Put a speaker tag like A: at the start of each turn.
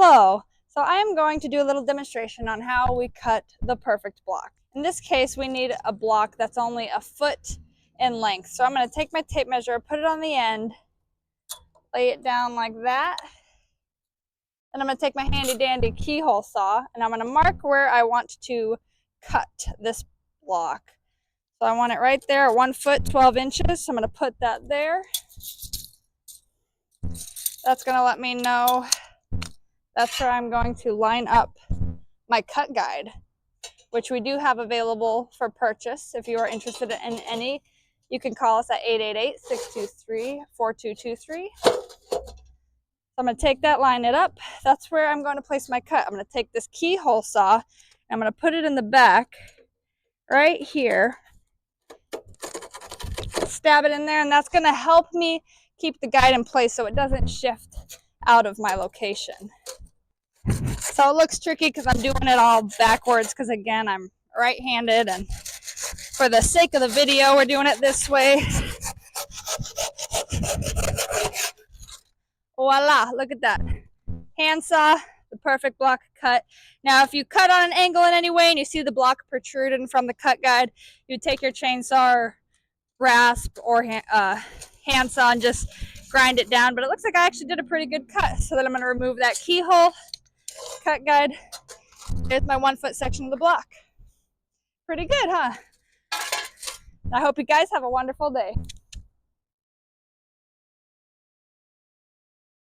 A: Hello. So I am going to do a little demonstration on how we cut the perfect block. In this case, we need a block that's only a foot in length. So I'm going to take my tape measure, put it on the end, lay it down like that. Then I'm going to take my handy dandy keyhole saw and I'm going to mark where I want to cut this block. So I want it right there at 1 foot 12 inches. So I'm going to put that there. That's going to let me know that's where I'm going to line up my cut guide, which we do have available for purchase. If you are interested in any, you can call us at 888-623-4223. So I'm going to take that, line it up. That's where I'm going to place my cut. I'm going to take this keyhole saw, and I'm going to put it in the back right here. Stab it in there, and that's going to help me keep the guide in place so it doesn't shift out of my location. So it looks tricky because I'm doing it all backwards because, again, I'm right-handed, and for the sake of the video, we're doing it this way. Voila, look at that. Handsaw, the perfect block cut. Now, if you cut on an angle in any way and you see the block protruding from the cut guide, you take your chainsaw or rasp or handsaw and just grind it down. But it looks like I actually did a pretty good cut. So then I'm going to remove that keyhole, cut guide. There's my 1 foot section of the block. Pretty good, huh? I hope you guys have a wonderful day.